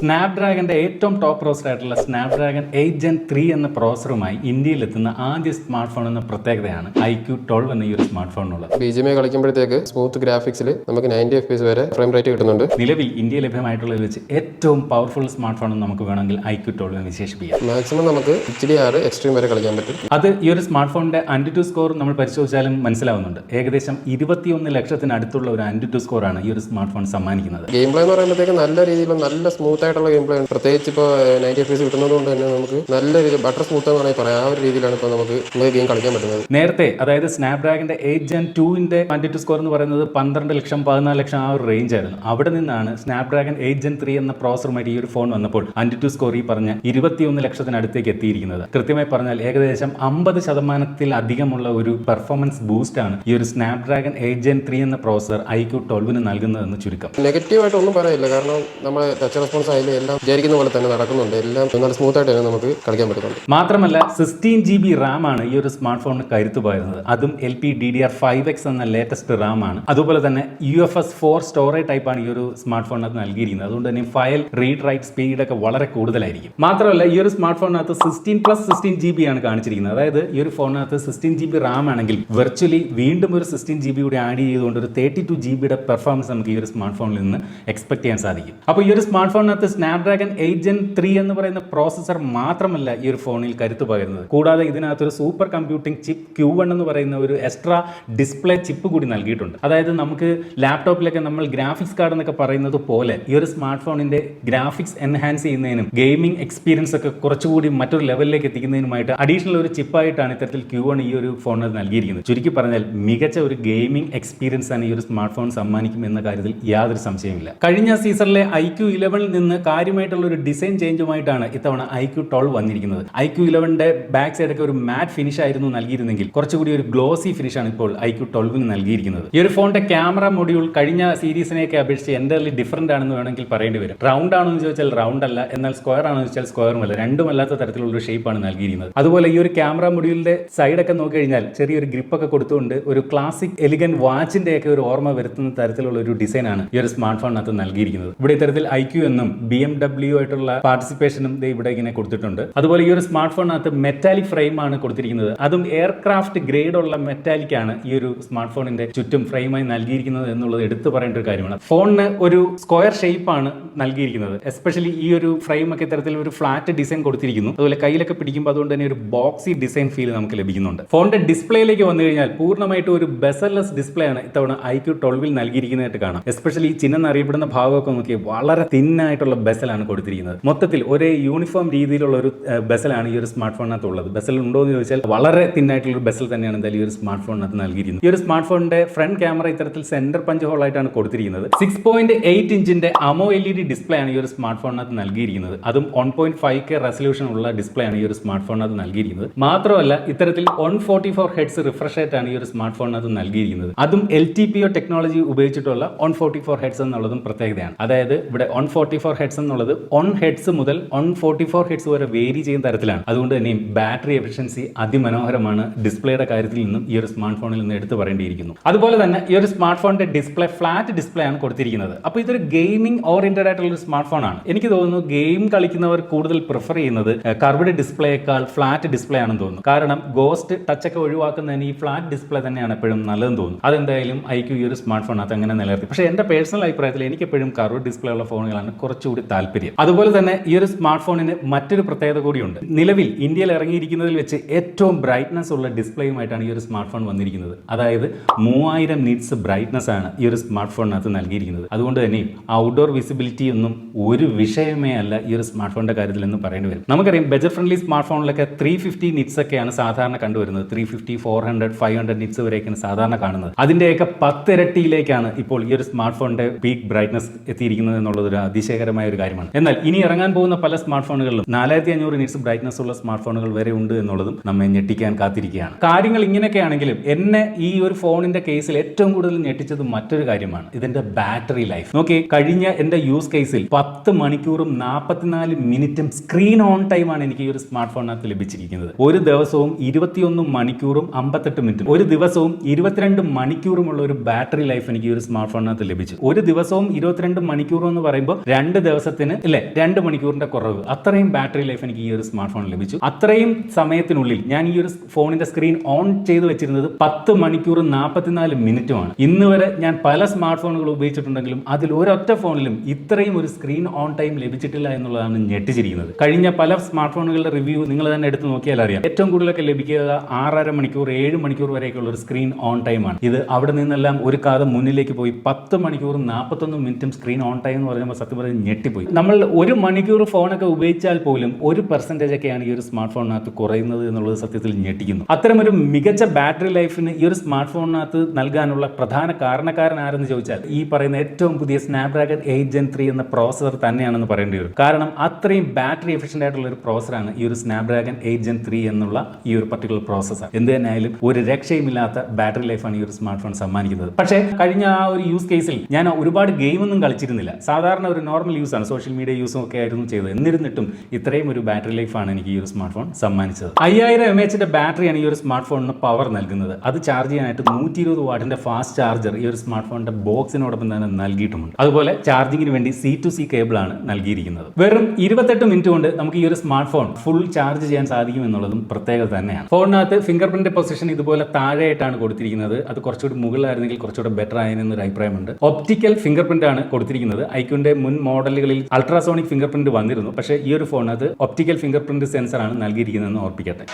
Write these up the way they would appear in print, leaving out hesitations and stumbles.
സ്നാപ്ഡ്രാഗന്റെ ഏറ്റവും top processor ആയിട്ടുള്ള Snapdragon 8 Gen 3 എന്ന പ്രോസറുമായി ഇന്ത്യയിൽ എത്തുന്ന ആദ്യ സ്മാർട്ട് ഫോൺ എന്ന പ്രത്യേകതയാണ് iQOO12 എന്ന ഈ ഒരു സ്മാർട്ട് ഫോണിനുള്ളത്. BGMI കളിക്കുമ്പോഴത്തേക്ക് സ്മൂത്ത് ഗ്രാഫിക്സിൽ നമുക്ക് 90 FPS വരെ ഫ്രെയിം റേറ്റ് കിട്ടുന്നുണ്ട്. നിലവിൽ ഇന്ത്യയിൽ ലഭ്യമായിട്ടുള്ളതിൽ വെച്ച് ഏറ്റവും പവർഫുൾ സ്മാർട്ട് ഫോൺ നമുക്ക് വേണമെങ്കിൽ iQOO12 വിശേഷിപ്പിക്കാം. മാക്സിമം നമുക്ക് HDR എക്സ്ട്രീം വരെ കളിക്കാൻ പറ്റും. അത് ഈ ഒരു സ്മാർട്ട് ഫോണിന്റെ AnTuTu സ്കോർ നമ്മൾ പരിശോധിച്ചാലും മനസ്സിലാവുന്നുണ്ട്. ഏകദേശം 21 ലക്ഷത്തിനടുത്തുള്ള ഒരു AnTuTu സ്കോറാണ് ഈ ഒരു സ്മാർട്ട് ഫോൺ സമ്മാനിക്കുന്നത്. ഗെയിം പ്ലേ എന്ന് പറയുമ്പോഴത്തേക്ക് നല്ല രീതിയിലുള്ള നല്ല സ്മൂത്ത് ആയിട്ടുള്ള ഗെയിം പ്ലേ ആണ്. പ്രത്യേകിച്ച് ഇപ്പോൾ 90 FPS കിട്ടുന്നത് കൊണ്ട് തന്നെ നമുക്ക് നല്ല രീതിയിൽ ബട്ടർ സ്മൂത്ത് എന്ന് വേണമെങ്കിൽ പറയാം. ആ ഒരു രീതിയിലാണ് ഇപ്പോൾ നമുക്ക് ഗെയിം കളിക്കാൻ പറ്റുന്നത്. നേരത്തെ അതായത് സ്നാപ്ഡ്രാഗന്റെ 8 Gen 2 AnTuTu സ്കോർ എന്ന് പറയുന്നത് 12 ലക്ഷം 14 ലക്ഷം ആ ഒരു റേഞ്ച് ആയിരുന്നു. അവിടെ നിന്നാണ് സ്നാപ്ഡ്രാഗൺ 8 Gen 3 എന്ന പ്രോസറുമായിട്ട് ഈ ഒരു ഫോൺ വന്നപ്പോൾ AnTuTu സ്കോർ ഈ പറഞ്ഞ 21 ലക്ഷത്തിനടുത്തേക്ക് എത്തിയിരിക്കുന്നത്. കൃത്യമായി പറഞ്ഞാൽ ഏകദേശം 50%-അധികമുള്ള ഒരു പെർഫോമൻസ് ബൂസ്റ്റ് ആണ് ഈ ഒരു സ്നാപ്ഡ്രാഗൺ 8 Gen 3 എന്ന പ്രോസർ iQOO12 നൽകുന്നതെന്ന് ചുരുക്കം. നെഗറ്റീവായിട്ട് ഒന്നും പറയില്ല, കാരണം നമ്മുടെ ടച്ച് റെസ്പോൺസ് ആയാലും എല്ലാം വിചാരിക്കുന്ന പോലെ തന്നെ നടക്കുന്നുണ്ട്. എല്ലാം നല്ല സ്മൂത്ത് ആയിട്ട് തന്നെ നമുക്ക് കളിക്കാൻ പറ്റുന്നുണ്ട്. മാത്രമല്ല 16 GB റാം ആണ് ഈ ഒരു സ്മാർട്ട് ഫോണിന് കരുത്ത് പകരുന്നത്. അതും LPDDR5X എന്ന ലേറ്റസ്റ്റ് റാം ആണ്. അതുപോലെ തന്നെ UFS 4 സ്റ്റോറേജ് ടൈപ്പ് ആണ് ഈ ഒരു സ്മാർട്ട് ഫോണിനകത്ത് നൽകിയിരിക്കുന്നത്. അതുകൊണ്ട് തന്നെ ഫയൽ റീഡ് റൈറ്റ് സ്പീഡ് ഒക്കെ വളരെ കൂടുതലായിരിക്കും. മാത്രമല്ല ഈ ഒരു സ്മാർട്ട് ഫോണിനകത്ത് 16+16 GB ആണ് കാണിച്ചിരിക്കുന്നത്. അതായത് ഈ ഒരു ഫോണിനകത്ത് 16 GB റാം ആണെങ്കിൽ വെർച്വലി വീണ്ടും ഒരു 16 GB കൂടി ആഡ് ചെയ്തുകൊണ്ട് ഒരു 32 GB പെർഫോമൻസ് നമുക്ക് ഈ ഒരു സ്മാർട്ട് ഫോണിൽ നിന്ന് എക്സ്പെക്ട് ചെയ്യാൻ സാധിക്കും. അപ്പോൾ ഈ ഒരു സ്മാർട്ട് ഫോണിനകത്ത് സ്നാപ്ഡ്രാഗൺ 8 Gen 3 എന്ന് പറയുന്ന പ്രോസസർ മാത്രമല്ല ഈ ഒരു ഫോണിൽ കരുത്ത് പകരുന്നത്. കൂടാതെ ഇതിനകത്തൊരു സൂപ്പർ കമ്പ്യൂട്ടിംഗ് ചിപ്പ് Q1 എന്ന് പറയുന്ന ഒരു എക്സ്ട്രാ ഡിസ്പ്ലേ ചിപ്പ് കൂടി നൽകിയിട്ടുണ്ട്. അതായത് നമുക്ക് ലാപ്ടോപ്പിലൊക്കെ നമ്മൾ ഗ്രാഫിക്സ് കാർഡ് എന്നൊക്കെ പറയുന്നത് പോലെ ഈ ഒരു സ്മാർട്ട് ഫോണിന്റെ ഗ്രാഫിക്സ് എൻഹാൻസ് ചെയ്യുന്നതിനും ഗെയിമിംഗ് എക്സ്പീരിയൻസ് ഒക്കെ കുറച്ചുകൂടി മറ്റൊരു ലെവലിലേക്ക് എത്തിക്കുന്നതിനുമായിട്ട് അഡീഷണൽ ഒരു ചിപ്പായിട്ടാണ് ഇത്തരത്തിൽ Q1 ഈ ഒരു ഫോണിൽ നൽകിയിരിക്കുന്നത്. ചുരുക്കി പറഞ്ഞാൽ മികച്ച ഒരു ഗെയിമിംഗ് എക്സ്പീരിയൻസ് ആണ് ഈ ഒരു സ്മാർട്ട് ഫോൺ സമ്മാനിക്കും എന്ന കാര്യത്തിൽ യാതൊരു സംശയമില്ല. കഴിഞ്ഞ സീസണിലെ iQOO11 നിന്ന് കാര്യമായിട്ടുള്ള ഒരു ഡിസൈൻ ചേഞ്ചുമായിട്ടാണ് ഇത്തവണ iQOO12 വന്നിരിക്കുന്നത്. iQOO11ന്റെ ബാക്ക് സൈഡ് ഒക്കെ ഒരു മാറ്റ് ഫിനിഷ് ആയിരുന്നു നൽകിയിരുന്നെങ്കിൽ കുറച്ചുകൂടി ഒരു ഗ്ലോസി ഫിനിഷ് ആണ് ഇപ്പോൾ iQOO12 നൽകിയിരിക്കുന്നത്. ഈ ഒരു ഫോണിന്റെ ക്യാമറ മൊഡ്യൂൾ കഴിഞ്ഞ സീരീസിനെയൊക്കെ അപേക്ഷിച്ച് എൻ്റർലി ഡിഫറന്റ് ആണെന്ന് വേണമെങ്കിൽ പറയേണ്ടി വരും. റൗണ്ട് ആണോ എന്ന് ചോദിച്ചാൽ റൗണ്ട് അല്ല, എന്നാൽ സ്ക്വയർ ആണോ എന്ന് ചോദിച്ചാൽ സ്ക്വയറും അല്ല, രണ്ടുമല്ലാത്ത തരത്തിലുള്ള ഒരു ഷേപ്പാണ് നൽകിയിരിക്കുന്നത്. അതുപോലെ ഈ ഒരു ക്യാമറ മൊഡ്യൂളിന്റെ സൈഡൊക്കെ നോക്കി കഴിഞ്ഞാൽ ചെറിയൊരു ഗ്രിപ്പൊക്കെ കൊടുത്തുകൊണ്ട് ഒരു ക്ലാസിക് എലിഗൻ വാച്ചിന്റെ ഒക്കെ ഒരു ഓർമ്മ വരുത്തുന്ന തരത്തിലുള്ള ഒരു ഡിസൈനാണ് ഈ ഒരു സ്മാർട്ട് ഫോണിനകത്ത് നൽകിയിരിക്കുന്നത്. ഇവിടെ ഇത്തരത്തിൽ iQOO എന്നും BMW ആയിട്ടുള്ള പാർട്ടിസിപ്പേഷനും ഇവിടെ ഇങ്ങനെ കൊടുത്തിട്ടുണ്ട്. അതുപോലെ ഈ ഒരു സ്മാർട്ട് ഫോണിനകത്ത് മെറ്റാലിക് ഫ്രെയിം ആണ് കൊടുത്തിരിക്കുന്നത്. അതും എയർക്രാഫ്റ്റ് ഗ്രേഡ് ഉള്ള മെറ്റാലിക് ആണ് ഈ ഒരു സ്മാർട്ട് ഫോണിന്റെ ചുറ്റും ഫ്രെയിമായി നൽകിയിരിക്കുന്നത് എന്നുള്ളത് എടുത്തു പറയേണ്ട ഒരു കാര്യമാണ്. ഫോണിന് ഒരു സ്ക്വയർ ഷേപ്പ് ആണ് നൽകിയിരിക്കുന്നത്. എസ്പെഷ്യലി ഈ ഒരു ഫ്രെയിം ഒക്കെ ഇത്തരത്തിൽ ഒരു ഫ്ലാറ്റ് ഡിസൈൻ കൊടുത്തിരിക്കുന്നു. അതുപോലെ കയ്യിലൊക്കെ പിടിക്കുമ്പോൾ അതുകൊണ്ട് തന്നെ ഒരു ബോക്സി ഡിസൈൻ ഫീൽ നമുക്ക് ലഭിക്കുന്നുണ്ട്. ഫോണിന്റെ ഡിസ്പ്ലേയിലേക്ക് വന്നു കഴിഞ്ഞാൽ പൂർണ്ണമായിട്ട് ഒരു ബെസർലെസ് ഡിസ്പ്ലേ ആണ് ഇത്തവണ iQOO12 നൽകിയിരിക്കുന്നതായിട്ട് കാണാം. എസ്പെഷ്യലി ഈ ചിഹ്നം അറിയപ്പെടുന്ന ഭാഗമൊക്കെ നോക്കി വളരെ തിന്നായിട്ടുള്ള ബെസലാണ് കൊടുത്തിരിക്കുന്നത്. മൊത്തത്തിൽ ഒരേ യൂണിഫോം രീതിയിലുള്ള ഒരു ബെസലാണ് ഈ ഒരു സ്മാർട്ട് ഫോണിനകത്ത് ഉള്ളത്. ബെസൽ ഉണ്ടോ എന്ന് ചോദിച്ചാൽ വളരെ തിന്നായിട്ടുള്ള ഒരു ബെസൽ തന്നെയാണ് എന്തായാലും ഈ ഒരു സ്മാർട്ട് ഫോണിനകത്ത് നൽകിയിരിക്കുന്നത്. ഈ ഒരു സ്മാർട്ട് ഫോണിന്റെ ഫ്രണ്ട് ക്യാമറ ഇത്തരത്തിൽ സെന്റർ പഞ്ച് ഹോൾ ആയിട്ടാണ് കൊടുത്തിരിക്കുന്നത്. 6.8 ഇഞ്ചിന്റെ AMO LED ഡിസ്പ്ലേ ആണ് ഈ ഒരു സ്മാർട്ട് ഫോണിനകത്ത് നൽകിയിരിക്കുന്നത്. അതും 1.5K റെസൊല്യൂഷൻ ഉള്ള ഡിസ്പ്ലേ ആണ് ഈ ഒരു സ്മാർട്ട് ഫോണിനകത്ത് നൽകിയിരിക്കുന്നത്. മാത്രമല്ല ഇത്തരത്തിൽ 144 Hz റിഫ്രഷ് റേറ്റ് ആണ് ഈ ഒരു സ്മാർട്ട് ഫോണിനകത്ത് നൽകിയിരിക്കുന്നത്. അതും LTPO ടെക്നോളജി ഉപയോഗിച്ചിട്ടുള്ള 144 Hz എന്നുള്ളതും പ്രത്യേകതയാണ്. അതായത് ഇവിടെ 144 Hz എന്നുള്ളത് 1 Hz മുതൽ 144 Hz വരെ വേരി ചെയ്യുന്ന തരത്തിലാണ്. അതുകൊണ്ട് തന്നെ ബാറ്ററി എഫിഷ്യൻസി അതിമനോഹരമാണ്. ഡിസ്പ്ലേയുടെ കാര്യത്തിൽ നിന്നും ഈ ഒരു സ്മാർട്ട് ഫോണിൽ നിന്ന് എടുത്തു പറയേണ്ടിയിരിക്കുന്നു. അതുപോലെ തന്നെ ഈ ഒരു സ്മാർട്ട് ഫോണിന്റെ ഡിസ്പ്ലേ ഫ്ലാറ്റ് ഡിസ്പ്ലേ ആണ് കൊടുത്തിരിക്കുന്നത്. അപ്പോൾ ഇതൊരു ഗെയിമിംഗ് ഓറിയന്റഡ് ആയിട്ടുള്ള ഒരു സ്മാർട്ട് ഫോൺ ആണ്. എനിക്ക് തോന്നുന്നു ഗെയിം കളിക്കുന്നവർ കൂടുതൽ പ്രിഫർ ചെയ്യുന്നത് കർവ്ഡ് ഡിസ്പ്ലേയേക്കാൾ ഫ്ലാറ്റ് ഡിസ്പ്ലേ ആണെന്ന് തോന്നുന്നു. കാരണം ഗോസ്റ്റ് ടച്ച് ഒക്കെ ഒഴിവാക്കുന്നതിന് ഈ ഫ്ലാറ്റ് ഡിസ്പ്ലേ തന്നെയാണ് എപ്പോഴും നല്ലതെന്ന് തോന്നുന്നു. അതെന്തായാലും iQOO ഈ ഒരു സ്മാർട്ട് ഫോണകത്ത് അങ്ങനെ നിലനിർത്തി. പക്ഷേ എന്റെ പേഴ്സണൽ അഭിപ്രായത്തിൽ എനിക്ക് എപ്പോഴും കർവ്ഡ് ഡിസ്പ്ലേ ഉള്ള ഫോണുകളാണ് കുറച്ചുകൂടി താല്പര്യം. അതുപോലെ തന്നെ ഈ ഒരു സ്മാർട്ട് ഫോണിന് മറ്റൊരു പ്രത്യേകത കൂടിയുണ്ട്. നിലവിൽ ഇന്ത്യയിൽ ഇറങ്ങിയിരിക്കുന്നതിൽ വെച്ച് ഏറ്റവും ബ്രൈറ്റ്നസ് ഉള്ള ഡിസ്പ്ലേയുമായിട്ടാണ് ഈ ഒരു സ്മാർട്ട് ഫോൺ വന്നിരിക്കുന്നത്. അതായത് 3000 നിറ്റ്സ് ബ്രൈറ്റ്നസ് ആണ് ഈ ഒരു സ്മാർട്ട് ഫോണിനകത്ത് നൽകിയിരിക്കുന്നത്. അതുകൊണ്ട് തന്നെ ഔട്ട്ഡോർ വിസിബിലിറ്റി ഒന്നും ഒരു വിഷയമേ അല്ല ഈ ഒരു സ്മാർട്ട് ഫോണിന്റെ കാര്യത്തിൽ എന്ന് പറയേണ്ടി വരും. നമുക്കറിയാം ബജറ്റ് ഫ്രണ്ട്ലി സ്മാർട്ട് ഫോണിലൊക്കെ 350 നിറ്റ്സ് ഒക്കെയാണ് സാധാരണ കണ്ടുവരുന്നത്. 350, 400, 500 നിറ്റ്സ് വരെയൊക്കെയാണ് സാധാരണ കാണുന്നത്. അതിന്റെയൊക്കെ 10 ഇരട്ടിയിലേക്കാണ് ഇപ്പോൾ ഈ ഒരു സ്മാർട്ട് ഫോണിന്റെ പീക്ക് ബ്രൈറ്റ്നസ് എത്തിയിരിക്കുന്നത് എന്നുള്ളത് ഒരു അതിശയകരമായ ഒരു കാര്യമാണ്. എന്നാൽ ഇനി ഇറങ്ങാൻ പോകുന്ന പല സ്മാർട്ട് ഫോണുകളിലും 4500 നിറ്റ്സ് ബ്രൈറ്റ്നസ് ഉള്ള സ്മാർട്ട് ഫോണുകൾ വരെ ഉണ്ട് എന്നുള്ളതും നമ്മെ ഞെട്ടിക്കാൻ കാത്തിരിക്കുകയാണ്. കാര്യങ്ങൾ ഇങ്ങനെയൊക്കെയാണെങ്കിലും എന്നെ ഈ ഒരു ഫോണിന്റെ കേസിൽ ഏറ്റവും കൂടുതൽ ഞെട്ടിച്ചത് മറ്റൊരു കാര്യമാണ്, ഇതിന്റെ ബാറ്ററി ലൈഫ്. നോക്കി, കഴിഞ്ഞ എന്റെ യൂസ് കേസിൽ 10 മണിക്കൂറും 44 മിനിറ്റും സ്ക്രീൻ ഓൺ ടൈം ആണ് എനിക്ക് ഈ ഒരു സ്മാർട്ട് ഫോണിനകത്ത് ലഭിച്ചിരിക്കുന്നത്. ഒരു ദിവസവും 21 മണിക്കൂറും 58 മിനിറ്റും, ഒരു ദിവസവും 22 മണിക്കൂറുമുള്ള ഒരു ബാറ്ററി ലൈഫ് എനിക്ക് ഈ ഒരു സ്മാർട്ട് ഫോണിനകത്ത് ലഭിച്ചു. ഒരു ദിവസവും 22 മണിക്കൂർ എന്ന് പറയുമ്പോൾ 2 ദിവസത്തിന് ഇല്ലേ 2 മണിക്കൂറിന്റെ കുറവ്, അത്രയും ബാറ്ററി ലൈഫ് എനിക്ക് ഈ ഒരു സ്മാർട്ട് ഫോൺ ലഭിച്ചു. അത്രയും സമയത്തിനുള്ളിൽ ഞാൻ ഈ ഒരു ഫോണിന്റെ സ്ക്രീൻ ഓൺ ചെയ്ത് വെച്ചിരുന്നത് 10 മണിക്കൂർ 44 മിനിറ്റുമാണ്. ഇന്ന് വരെ ഞാൻ പല സ്മാർട്ട് ഫോണുകൾ ഉപയോഗിച്ചിട്ടുണ്ടെങ്കിലും അതിൽ ഒരൊറ്റ ഫോണിലും ഇത്രയും ഒരു സ്ക്രീൻ ഓൺ ടൈം ലഭിച്ചിട്ടില്ല എന്നുള്ളതാണ് ഞെട്ടിച്ചിരിക്കുന്നത്. കഴിഞ്ഞ പല സ്മാർട്ട് ഫോണുകളുടെ റിവ്യൂ നിങ്ങൾ തന്നെ എടുത്ത് നോക്കിയാൽ അറിയാം. ഏറ്റവും കൂടുതലൊക്കെ ലഭിക്കുക 6.5 മണിക്കൂർ 7 മണിക്കൂർ വരെയൊക്കെയുള്ള ഒരു സ്ക്രീൻ ഓൺ ടൈം ആണ്. ഇത് അവിടെ നിന്നെല്ലാം ഒരു കാതം മുന്നിലേക്ക് പോയി 10 മണിക്കൂർ 41 മിനിറ്റും സ്ക്രീൻ ഓൺ ടൈം എന്ന് പറയുമ്പോൾ സത്യം പറഞ്ഞ് ഞെട്ടിപ്പോയി. നമ്മൾ 1 മണിക്കൂർ ഫോണൊക്കെ ഉപയോഗിച്ചാൽ പോലും 1% ഒക്കെയാണ് ഈ ഒരു സ്മാർട്ട് ഫോണിനകത്ത് കുറയുന്നത് എന്നുള്ളത് സത്യത്തിൽ ഞെട്ടിക്കുന്നു. അത്തരമൊരു മികച്ച ബാറ്ററി ലൈഫിന് ഈ ഒരു സ്മാർട്ട് ഫോണിനകത്ത് നൽകാനുള്ള പ്രധാന കാരണക്കാരൻ ആരെന്ന് ചോദിച്ചാൽ ഈ പറയുന്ന ഏറ്റവും പുതിയ സ്നാപ്ഡ്രാഗൺ 8 Gen 3 എന്ന പ്രോസസർ തന്നെയാണെന്ന് പറയേണ്ടി വരും. കാരണം അത്രയും ബാറ്ററി എഫിഷ്യന്റ് ആയിട്ടുള്ള ഒരു പ്രോസറാണ് ഈ ഒരു സ്നാപ്ഡ്രാഗൺ 8 Gen 3 എന്നുള്ള ഈ ഒരു പർട്ടിക്കുലർ പ്രോസസർ. എന്ത് തന്നെയായാലും ഒരു രക്ഷയുമില്ലാത്ത ബാറ്ററി ലൈഫാണ് ഈ ഒരു സ്മാർട്ട് ഫോൺ സമ്മാനിക്കുന്നത്. പക്ഷേ കഴിഞ്ഞ ആ ഒരു യൂസ് കേസിൽ ഞാൻ ഒരുപാട് ഗെയിമൊന്നും കളിച്ചിരുന്നില്ല. സാധാരണ ഒരു നോർമൽ യൂസാണ്, സോഷ്യൽ മീഡിയ യൂസും ഒക്കെ ആയിരുന്നു ചെയ്തത്. എന്നിരുന്നിട്ടും ഇത്രയും ഒരു ബാറ്ററി ലൈഫാണ് എനിക്ക് ഈ ഒരു സ്മാർട്ട് ഫോൺ സമ്മാനിച്ചത്. 5000 mAh ബാറ്ററിയാണ് ഈ ഒരു സ്മാർട്ട് ഫോണിന് പവർ നൽകുന്നത്. അത് ചാർജ് ചെയ്യാനായിട്ട് 120 വാട്ടിന്റെ ഫാസ്റ്റ് ചാർജർ ഈ ഒരു സ്മാർട്ട് ഫോണിന്റെ ബോക്സിനോടൊപ്പം തന്നെ നൽകിയിട്ടുമുണ്ട്. അതുപോലെ ചാർജിങ്ങിന് വേണ്ടി C2C കേബിൾ ആണ് നൽകിയിരിക്കുന്നത്. വെറും 28 മിനിറ്റ് കൊണ്ട് നമുക്ക് ഈ ഒരു സ്മാർട്ട് ഫോൺ ഫുൾ ചാർജ് ചെയ്യാൻ സാധിക്കും എന്നുള്ളതും പ്രത്യേകത തന്നെയാണ്. ഫോണിനകത്ത് ഫിംഗർ പ്രിന്റ് പൊസിഷൻ ഇതുപോലെ താഴെയായിട്ടാണ് കൊടുത്തിരിക്കുന്നത്. അത് കുറച്ചുകൂടി മുകളിലായിരുന്നെങ്കിൽ കുറച്ചുകൂടെ ബെറ്റർ ആയെന്നൊരു അഭിപ്രായമുണ്ട്. ഒപ്റ്റിക്കൽ ഫിംഗർ പ്രിന്റ് ആണ് കൊടുത്തിരിക്കുന്നത്. iQOOന്റെ മുൻ മോഡലുകളിൽ അൾട്രാസോണിക് ഫിംഗർ പ്രിന്റ് വന്നിരുന്നു. പക്ഷേ ഈ ഒരു ഫോണിനകത്ത് ഒപ്റ്റിക്കൽ ഫിംഗർ പ്രിന്റ് സെൻസർ ആണ് നൽകിയിരിക്കുന്നതെന്ന് ഓർപ്പിക്കട്ടെ.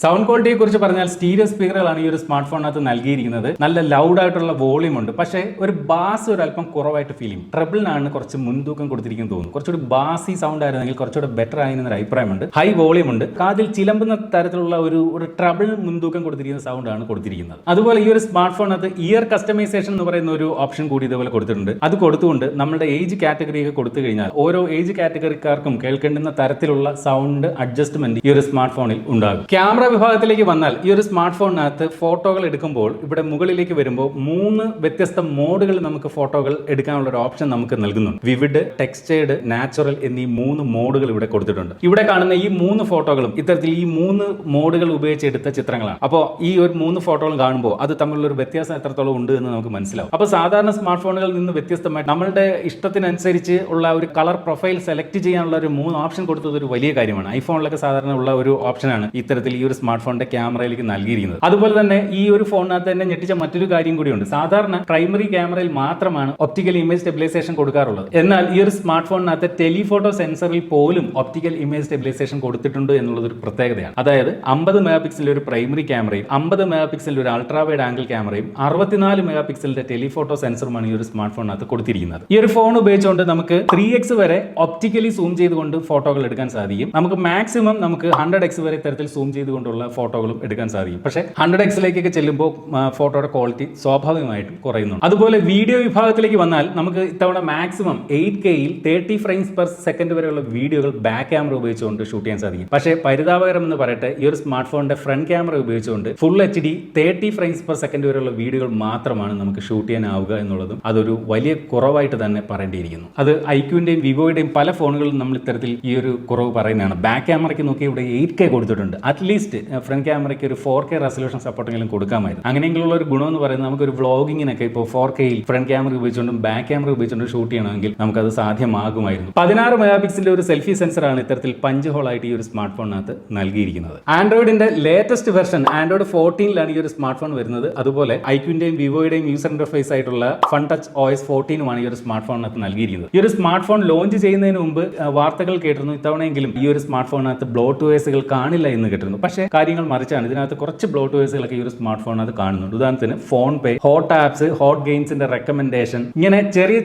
സൗണ്ട് ക്വാളിറ്റിയെ കുറിച്ച് പറഞ്ഞാൽ സ്റ്റീരിയോ സ്പീക്കറുകളാണ് ഈ ഒരു സ്മാർട്ട് ഫോണിനകത്ത് നൽകിയിരിക്കുന്നത്. നല്ല ലൗഡ് ആയിട്ടുള്ള വോളിയം ഉണ്ട്. പക്ഷേ ഒരു ബാസ് ഒരു അല്പം കുറവായിട്ട് ഫീൽ ചെയ്യും. ട്രബിളിനാണ് കുറച്ച് മുൻതൂക്കം കൊടുത്തിരിക്കുന്നത് തോന്നുന്നു. കുറച്ചുകൂടി ബാസി സൗണ്ട് ആയിരുന്നെങ്കിൽ കുറച്ചുകൂടെ ബെറ്റർ ആയെന്നൊരു അഭിപ്രായമുണ്ട്. ഹൈ വോളിയം ഉണ്ട്. കാതിൽ ചിലമ്പുന്ന തരത്തിലുള്ള ഒരു ട്രബിൾ മുൻതൂക്കം കൊടുത്തിരിക്കുന്ന സൗണ്ട് ആണ് കൊടുത്തിരിക്കുന്നത്. അതുപോലെ ഈ ഒരു സ്മാർട്ട് ഫോണിനകത്ത് ഇയർ കസ്റ്റമൈസേഷൻ എന്ന് പറയുന്ന ഒരു ഓപ്ഷൻ കൂടി ഇതുപോലെ കൊടുത്തിട്ടുണ്ട്. അത് കൊടുത്തുകൊണ്ട് നമ്മുടെ ഏജ് കാറ്റഗറി ഒക്കെ കൊടുത്തു കഴിഞ്ഞാൽ ഓരോ ഏജ് കാറ്റഗറിക്കാർക്കും കേൾക്കേണ്ടുന്ന തരത്തിലുള്ള സൗണ്ട് അഡ്ജസ്റ്റ്മെന്റ് ഈ ഒരു സ്മാർട്ട് ഫോണിൽ ഉണ്ടാകും. ക്യാമറ വിഭാഗത്തിലേക്ക് വന്നാൽ ഈ ഒരു സ്മാർട്ട് ഫോണിനകത്ത് ഫോട്ടോകൾ എടുക്കുമ്പോൾ ഇവിടെ മുകളിലേക്ക് വരുമ്പോൾ 3 വ്യത്യസ്ത മോഡുകൾ നമുക്ക് ഫോട്ടോകൾ എടുക്കാനുള്ള ഒരു ഓപ്ഷൻ നമുക്ക് നൽകുന്നുണ്ട്. വിവിഡ്, ടെക്സ്റ്റേർഡ്, നാച്ചുറൽ എന്നീ 3 മോഡുകൾ ഇവിടെ കൊടുത്തിട്ടുണ്ട്. ഇവിടെ കാണുന്ന ഈ 3 ഫോട്ടോകളും ഇത്തരത്തിൽ ഈ 3 മോഡുകൾ ഉപയോഗിച്ച് എടുത്ത ചിത്രങ്ങളാണ്. അപ്പോൾ ഈ ഒരു 3 ഫോട്ടോകൾ കാണുമ്പോൾ അത് തമ്മിലുള്ള ഒരു വ്യത്യാസം എത്രത്തോളം ഉണ്ട് എന്ന് നമുക്ക് മനസ്സിലാവും. അപ്പോൾ സാധാരണ സ്മാർട്ട് ഫോണുകളിൽ നിന്ന് വ്യത്യസ്തമായിട്ട് നമ്മളുടെ ഇഷ്ടത്തിനനുസരിച്ച് ഉള്ള ഒരു കളർ പ്രൊഫൈൽ സെലക്ട് ചെയ്യാനുള്ള ഒരു 3 ഓപ്ഷൻ കൊടുത്തത് ഒരു വലിയ കാര്യമാണ്. ഐഫോണിലൊക്കെ സാധാരണ ഉള്ള ഒരു ഓപ്ഷനാണ് ഇത്തരത്തിൽ ഈ ഒരു സ്മാർട്ട് ഫോണിന്റെ ക്യാമറയിലേക്ക് നൽകിയിരിക്കുന്നത്. അതുപോലെ തന്നെ ഈ ഒരു ഫോണിനകത്ത് തന്നെ ഞെട്ടിച്ച മറ്റൊരു കാര്യം കൂടിയുണ്ട്. സാധാരണ പ്രൈമറി ക്യാമറയിൽ മാത്രമാണ് ഒപ്റ്റിക്കൽ ഇമേജ് സ്റ്റെബിലൈസേഷൻ കൊടുക്കാറുള്ളത്. എന്നാൽ ഈ ഒരു സ്മാർട്ട് ഫോണിനകത്ത് ടെലിഫോട്ടോ സെൻസറിൽ പോലും ഒപ്റ്റിക്കൽ ഇമേജ് സ്റ്റെബിലൈസേഷൻ കൊടുത്തിട്ടുണ്ട് എന്നുള്ളത് ഒരു പ്രത്യേകതയാണ്. അതായത് 50 മെഗാ പിക്സലിന്റെ ഒരു പ്രൈമറി ക്യാമറയും 50 മെഗാ പിക്സലിന്റെ ഒരു അൾട്രാ വൈഡ് ആംഗിൾ ക്യാമറയും 64 മെഗാ പിക്സലിന്റെ ടെലിഫോട്ടോ സെൻസറുമാണ് ഈ ഒരു സ്മാർട്ട് ഫോണിനകത്ത് കൊടുത്തിരിക്കുന്നത്. ഈ ഒരു ഫോൺ ഉപയോഗിച്ചുകൊണ്ട് നമുക്ക് 3x വരെ ഒപ്റ്റിക്കലി സൂം ചെയ്തുകൊണ്ട് ഫോട്ടോകൾ എടുക്കാൻ സാധിക്കും. നമുക്ക് മാക്സിമം 100x വരെ തരത്തിൽ സൂം ചെയ്തുകൊണ്ടുള്ള ഫോട്ടോകളും എടുക്കാൻ സാധിക്കും. പക്ഷേ 100x ചെല്ലുമ്പോൾ ഫോട്ടോയുടെ ക്വാളിറ്റി സ്വാഭാവികമായിട്ടും കുറയുന്നുണ്ട്. അതുപോലെ വീഡിയോ വിഭാഗത്തിലേക്ക് വന്നാൽ നമുക്ക് ഇത്തവണ മാക്സിമം 8Kയിൽ 30 ഫ്രെയിംസ് പെർ സെക്കൻഡ് വരെയുള്ള വീഡിയോകൾ ബാക്ക് ക്യാമറ ഉപയോഗിച്ചുകൊണ്ട് ഷൂട്ട് ചെയ്യാൻ സാധിക്കും. പക്ഷേ പരിതാപകരം എന്ന് പറയട്ടെ, ഈ ഒരു സ്മാർട്ട് ഫോണിന്റെ ഫ്രണ്ട് ക്യാമറ ഉപയോഗിച്ചുകൊണ്ട് full HD 30 frames per second വരെയുള്ള വീഡിയോകൾ മാത്രമാണ് നമുക്ക് ഷൂട്ട് ചെയ്യാനാവുക എന്നുള്ളതും അതൊരു വലിയ കുറവായിട്ട് തന്നെ പറയേണ്ടിയിരിക്കുന്നു. അത് iQOOന്റെയും വിവോയുടെയും പല ഫോണുകളിലും നമ്മൾ ഇത്തരത്തിൽ ഈ ഒരു കുറവ് പറയുന്നതാണ്. ബാക്ക് ക്യാമറയ്ക്ക് നോക്കി ഇവിടെ 8K കൊടുത്തിട്ടുണ്ട്. അറ്റ്ലീസ്റ്റ് ഫ്രണ്ട് ക്യാമറയ്ക്ക് ഒരു 4K റെസൊല്യൂഷൻ സപ്പോർട്ടെങ്കിലും കൊടുക്കാമായിരുന്നു. അങ്ങനെയെങ്കിലുള്ള ഒരു ഗുണം എന്ന് പറയുന്നത് നമുക്കൊരു വ്ളോഗിങ്ങിനൊക്കെ ഇപ്പോൾ 4Kയിൽ ഫ്രണ്ട് ക്യാമറ ഉപയോഗിച്ചുകൊണ്ടും ബാക്ക് ക്യാമറ ഉപയോഗിച്ചുകൊണ്ട് ഷൂട്ട് ചെയ്യണമെങ്കിൽ നമുക്കത് സാധ്യമാകുമായിരുന്നു. 16 മെഗാ പിക്സലിന്റെ ഒരു സെൽഫി സെൻസറാണ് ഇത്തരത്തിൽ പഞ്ച് ഹോൾ ആയിട്ട് ഈ ഒരു സ്മാർട്ട് ഫോണിനകത്ത് നൽകിയിരിക്കുന്നത്. ആൻഡ്രോയിഡിന്റെ ലേറ്റസ്റ്റ് വെർഷൻ ആൻഡ്രോയിഡ് 14ലാണ് ഈ ഒരു സ്മാർട്ട് ഫോൺ വരുന്നത്. അതുപോലെ iQOOന്റെയും വിവോയുടെയും യൂസർ ഇന്റർഫേസ് ആയിട്ടുള്ള ഫൺ ടച്ച് OS 14 ഈ ഒരു സ്മാർട്ട് ഫോണിനകത്ത് നൽകിയിരിക്കുന്നത്. ഈ ഒരു സ്മാർട്ട് ഫോൺ ലോഞ്ച് ചെയ്യുന്നതിന് മുമ്പ് വാർത്തകൾ കേട്ടിരുന്നു ഇത്തവണയെങ്കിലും ഈ ഒരു സ്മാർട്ട് ഫോണിനകത്ത് ബ്ലോട്ട്വെയർസുകൾ കാണില്ല എന്ന് കേട്ടിരുന്നു. പക്ഷേ കാര്യങ്ങൾ മറിച്ചാണ്. ഇതിനകത്ത് കുറച്ച് ബ്ലോട്ട്വെയർസുകളൊക്കെ ഈ ഒരു സ്മാർട്ട് ഫോണിനകത്ത് കാണുന്നുണ്ട്. ഉദാഹരണത്തിന് PhonePe, hot apps, hot ഗെയിംസിന്റെ റെക്കമെൻഡേഷൻ, ഇങ്ങനെ ചെറിയ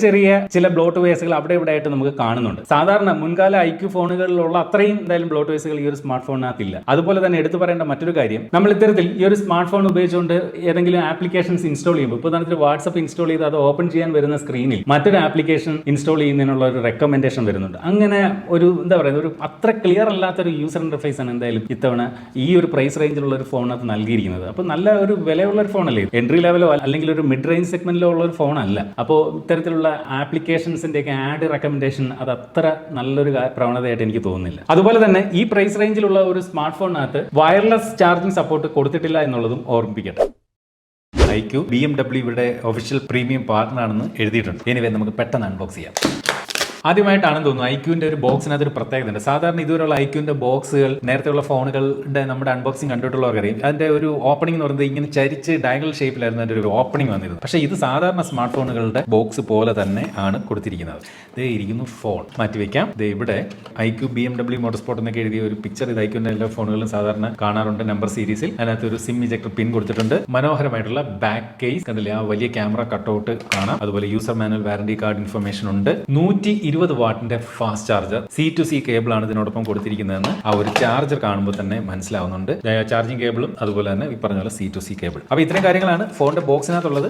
ചില ബ്ലോട്ട്വെയർസുകൾ അവിടെ ഇവിടെ ആയിട്ട് നമുക്ക് കാണുന്നുണ്ട്. സാധാരണ മുൻകാല iQOO ഫോണുകളിലുള്ള അത്രയും എന്തായാലും ബ്ലോട്ട്വെയർസുകൾ ഈ ഒരു സ്മാർട്ട് ഫോണിനകത്തില്ല. അതുപോലെ തന്നെ എടുത്തു പറയേണ്ട മറ്റൊരു കാര്യം, നമ്മൾ ഇത്തരത്തിൽ ഈ ഒരു സ്മാർട്ട് ഫോൺ ഉപയോഗിച്ചുകൊണ്ട് ഏതെങ്കിലും ആപ്ലിക്കേഷൻസ് ഇൻസ്റ്റാൾ ചെയ്യുമ്പോൾ ഇപ്പോൾ ഉദാഹരണത്തിന് വാട്സ്ആപ്പ് ഇൻസ്റ്റാൾ ചെയ്ത് അത് ഓപ്പൺ ചെയ്യാൻ വരുന്ന സ്ക്രീനിൽ മറ്റൊരു ആപ്ലിക്കേഷൻ ഇൻസ്റ്റാൾ ചെയ്യുന്നതിനുള്ള ഒരു റെക്കമെൻഡേഷൻ വരുന്നുണ്ട്. അങ്ങനെ ഒരു എന്താ പറയുക, ഒരു അത്ര ക്ലിയർ അല്ലാത്തൊരു യൂസർ ഇന്റർഫേസ് ആണ് എന്തായാലും ഇത്തവണ ഈ ഒരു പ്രൈസ് റേഞ്ചിലുള്ള ഒരു ഫോണിനകത്ത് നൽകിയിരിക്കുന്നത്. അപ്പോൾ നല്ല ഒരു വിലയുള്ള ഒരു ഫോണല്ലേ, എൻട്രി ലെവലോ അല്ലെങ്കിൽ ഒരു മിഡ് റേഞ്ച് സെഗ്മെന്റിലോ ഉള്ള ഒരു ഫോണല്ല. അപ്പോൾ ഇത്തരത്തിലുള്ള ആപ്ലിക്കേഷൻസിന്റെ ഒക്കെ ആഡ് റെക്കമെൻഡേഷൻ അത് അത്ര നല്ലൊരു പ്രവണതയായിട്ട് എനിക്ക് തോന്നുന്നില്ല. അതുപോലെ തന്നെ ഈ പ്രൈസ് റേഞ്ചിലുള്ള ഒരു സ്മാർട്ട് ഫോണിനകത്ത് വയർലെസ് ചാർജിംഗ് സപ്പോർട്ട് കൊടുത്തിട്ടില്ല എന്നുള്ളതും ഓർമ്മിപ്പിക്കട്ടെ. iQOO BMW ഇവിടെ ഒഫീഷ്യൽ പ്രീമിയം പാർട്ണർ ആണെന്ന് എഴുതിയിട്ടുണ്ട്. എനിവേ നമുക്ക് പെട്ടെന്ന് അൺബോക്സ് ചെയ്യാം. ആദ്യമായിട്ടാണെന്ന് തോന്നുന്നു iQOOന്റെ ഒരു ബോക്സിനകത്ത് ഒരു പ്രത്യേകത ഉണ്ട്. സാധാരണ ഇതുവരെയുള്ള iQOOന്റെ ബോക്സുകൾ നേരത്തെയുള്ള ഫോണുകളുടെ നമ്മുടെ അൺബോക്സിംഗ് കണ്ടിട്ടുള്ളവർക്കറിയാം, അതിന്റെ ഒരു ഓപ്പണിംഗ് എന്ന് പറയുന്നത് ഇങ്ങനെ ചരിച്ച് ഡയഗണൽ ഷേപ്പിലായിരുന്നു അതിന്റെ ഒരു ഓപ്പണിംഗ് വന്നിരുന്നത്. പക്ഷേ ഇത് സാധാരണ സ്മാർട്ട് ഫോണുകളുടെ ബോക്സ് പോലെ തന്നെ ആണ് കൊടുത്തിരിക്കുന്നത്. ദേ ഇരിക്കുന്നു ഫോൺ മാറ്റിവെക്കാം. ദേ ഇവിടെ iQOO BMW മോട്ടോർസ്പോർട്ട് എന്നൊക്കെ എഴുതിയ ഒരു പിക്ചർ ഇത് iQOOന്റെ എല്ലാ ഫോണുകളിലും സാധാരണ കാണാറുണ്ട് നമ്പർ സീരീസിൽ. അതിനകത്ത് ഒരു സിം ഇജക്ടർ പിൻ കൊടുത്തിട്ടുണ്ട്. മനോഹരമായിട്ടുള്ള ബാക്ക് കേസ് കണ്ടില്ലേ, ആ വലിയ ക്യാമറ കട്ടൗട്ട് കാണാം. അതുപോലെ user manual, warranty card information ഉണ്ട്. 120 വാട്ടിന്റെ ഫാസ്റ്റ് ചാർജർ, C2C കേബിൾ ആണ് ഇതിനോടൊപ്പം കൊടുത്തിരിക്കുന്നതെന്ന് ആ ഒരു ചാർജർ കാണുമ്പോൾ തന്നെ മനസ്സിലാവുന്നുണ്ട്. ചാർജിങ് കേബിളും അതുപോലെ തന്നെ ഈ പറഞ്ഞ പോലെ C2C കേബിൾ. അപ്പോൾ ഇത്രയും കാര്യങ്ങളാണ് ഫോണിന്റെ ബോക്സിനകത്തുള്ളത്.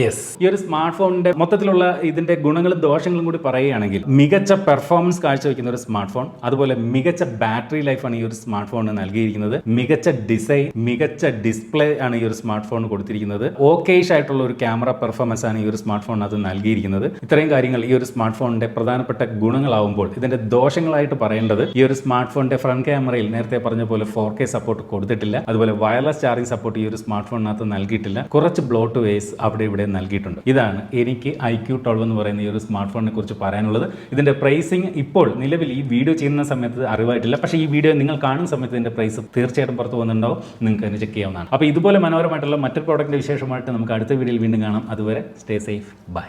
ഈ ഒരു സ്മാർട്ട് ഫോണിന്റെ മൊത്തത്തിലുള്ള ഇതിന്റെ ഗുണങ്ങളും ദോഷങ്ങളും കൂടി പറയുകയാണെങ്കിൽ മികച്ച പെർഫോമൻസ് കാഴ്ചവെക്കുന്ന ഒരു സ്മാർട്ട് ഫോൺ, അതുപോലെ മികച്ച ബാറ്ററി ലൈഫാണ് ഈ ഒരു സ്മാർട്ട് ഫോണിന് നൽകിയിരിക്കുന്നത്. മികച്ച ഡിസൈൻ, മികച്ച ഡിസ്പ്ലേ ആണ് ഈ ഒരു സ്മാർട്ട് ഫോൺ കൊടുത്തിരിക്കുന്നത്. ഓക്കേഷ് ആയിട്ടുള്ള ഒരു ക്യാമറ പെർഫോമൻസ് ആണ് ഈ ഒരു സ്മാർട്ട് ഫോൺ അത് നൽകിയിരിക്കുന്നത്. ഇത്രയും കാര്യങ്ങൾ ഈ ഒരു സ്മാർട്ട് ഫോണിന്റെ പ്രധാനപ്പെട്ട ഗുണങ്ങളാവുമ്പോൾ ഇതിന്റെ ദോഷങ്ങളായിട്ട് പറയേണ്ടത്, ഈ ഒരു സ്മാർട്ട് ഫോണിന്റെ ഫ്രണ്ട് ക്യാമറയിൽ നേരത്തെ പറഞ്ഞ പോലെ 4K സപ്പോർട്ട് കൊടുത്തിട്ടില്ല. അതുപോലെ വയർലെസ് ചാർജിംഗ് സപ്പോർട്ട് ഈ ഒരു സ്മാർട്ട് ഫോണിനകത്ത് നൽകിയിട്ടില്ല. കുറച്ച് ബ്ലോട്ട് വേസ് അവിടെ ഇവിടെ നൽകിയിട്ടുണ്ട്. ഇതാണ് എനിക്ക് iQOO12 എന്ന് പറയുന്ന ഈ ഒരു സ്മാർട്ട് ഫോണിനെ കുറിച്ച് പറയാനുള്ളത്. ഇതിന്റെ പ്രൈസിങ് ഇപ്പോൾ നിലവിൽ ഈ വീഡിയോ ചെയ്യുന്ന സമയത്ത് അറിവായിട്ടില്ല. പക്ഷേ ഈ വീഡിയോ നിങ്ങൾ കാണുന്ന സമയത്ത് ഇതിന്റെ പ്രൈസ് തീർച്ചയായിട്ടും പുറത്ത് വന്നിട്ടുണ്ടാവും. നിങ്ങൾക്ക് തന്നെ ചെക്ക് ചെയ്യാവുന്നതാണ്. അപ്പോൾ ഇതുപോലെ മനോഹരമായിട്ടുള്ള മറ്റൊരു പ്രോഡക്റ്റിന്റെ വിശേഷമായിട്ട് നമുക്ക് അടുത്ത വീഡിയോയിൽ വീണ്ടും കാണാം. അതുവരെ സ്റ്റേ സേഫ്, ബൈ.